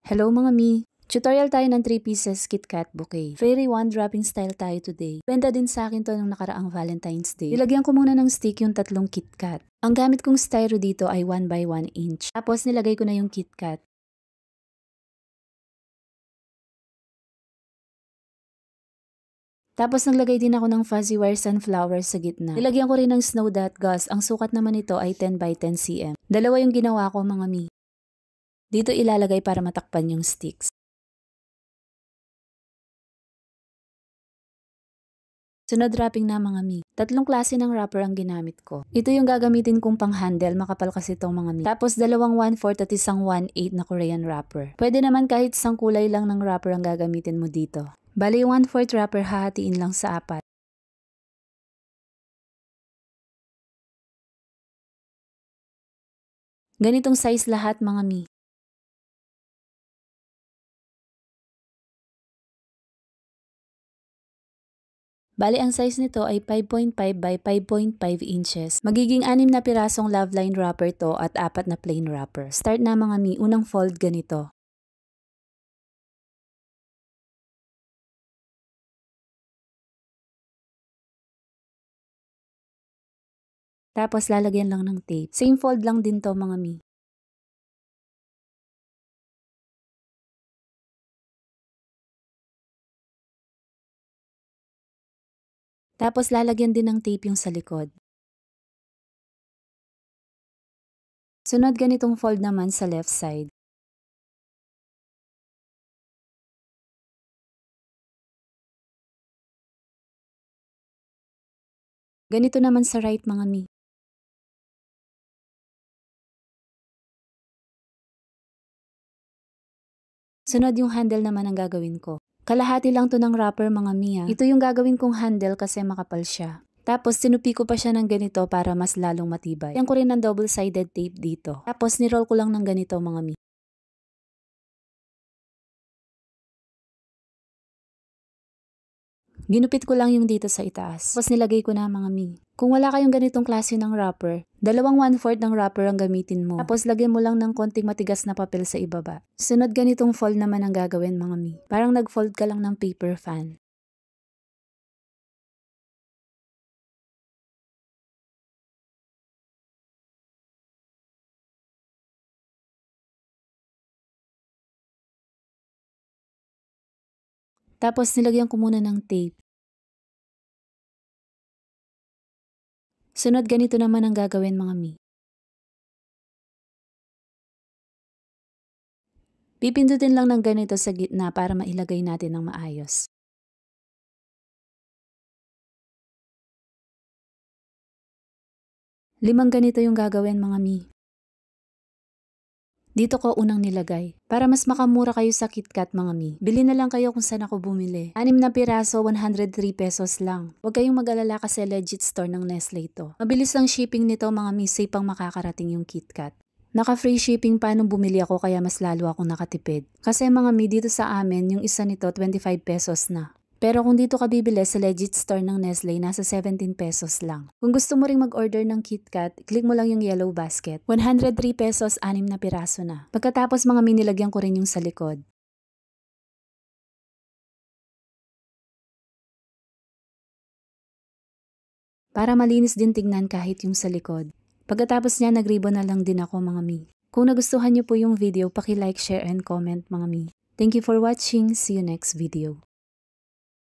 Hello mga mi! Tutorial tayo ng 3 pieces KitKat bouquet. Fairy wand wrapping style tayo today. Benta din sa akin to nung nakaraang Valentine's Day. Nilagyan ko muna ng stick yung 3 KitKat. Ang gamit kong styro dito ay 1 by 1 inch. Tapos nilagay ko na yung KitKat. Tapos naglagay din ako ng fuzzy wire sunflower sa gitna. Nilagyan ko rin ng snow dot gauze. Ang sukat naman nito ay 10 by 10 cm. Dalawa yung ginawa ko mga mi. Dito ilalagay para matakpan yung sticks. Sunod wrapping na mga mi. 3 klase ng wrapper ang ginamit ko. Ito yung gagamitin kong pang handle, makapal kasi itong mga mi. Tapos 2 1/4 at isang 1/8 na Korean wrapper. Pwede naman kahit isang kulay lang ng wrapper ang gagamitin mo dito. Bali 1/4 wrapper hahatiin lang sa 4. Ganitong size lahat mga mi. Bali, ang size nito ay 5.5 by 5.5 inches. Magiging 6 na pirasong love line wrapper to at 4 na plain wrapper. Start na mga mi, unang fold ganito. Tapos lalagyan lang ng tape. Same fold lang din to mga mi. Tapos lalagyan din ng tape yung sa likod. Sunod ganitong fold naman sa left side. Ganito naman sa right mga mi. Sunod yung handle naman ang gagawin ko. Kalahati lang to ng wrapper mga mi. Ito yung gagawin kong handle kasi makapal siya. Tapos sinupi ko pa siya ng ganito para mas lalong matibay. Yan ko rin ng double-sided tape dito. Tapos niroll ko lang ng ganito mga mi. Ginupit ko lang yung dito sa itaas. Tapos nilagay ko na mga mi. Kung wala kayong ganitong klase ng wrapper, 2 1/4 ng wrapper ang gamitin mo. Tapos lagyan mo lang ng konting matigas na papel sa ibaba. Sunod ganitong fold naman ang gagawin mga mi. Parang nag-fold ka lang ng paper fan. Tapos nilagyan ko muna ng tape. Sunod ganito naman ang gagawin mga mi. Pipindutin lang ng ganito sa gitna para mailagay natin ng maayos. Limang ganito yung gagawin mga mi. Dito ko unang nilagay. Para mas makamura kayo sa KitKat mga mi, bili na lang kayo kung saan ako bumili. 6 na piraso, 103 pesos lang. Huwag kayong mag-alala kasi legit store ng Nestle ito. Mabilis lang shipping nito mga mi, safe pang makakarating yung KitKat. Naka-free shipping pa nung bumili ako kaya mas lalo akong nakatipid. Kasi mga mi, dito sa amin, yung isa nito 25 pesos na. Pero kung dito ka bibili sa legit store ng Nestle, nasa 17 pesos lang. Kung gusto mo ring mag-order ng KitKat, click mo lang yung yellow basket. 103 pesos, 6 na piraso na. Pagkatapos mga nilagyan ko rin yung sa likod. Para malinis din tignan kahit yung sa likod. Pagkatapos niya, nag-ribbon na lang din ako mga mi. Kung nagustuhan niyo po yung video, paki-like, share, and comment mga mi. Thank you for watching. See you next video.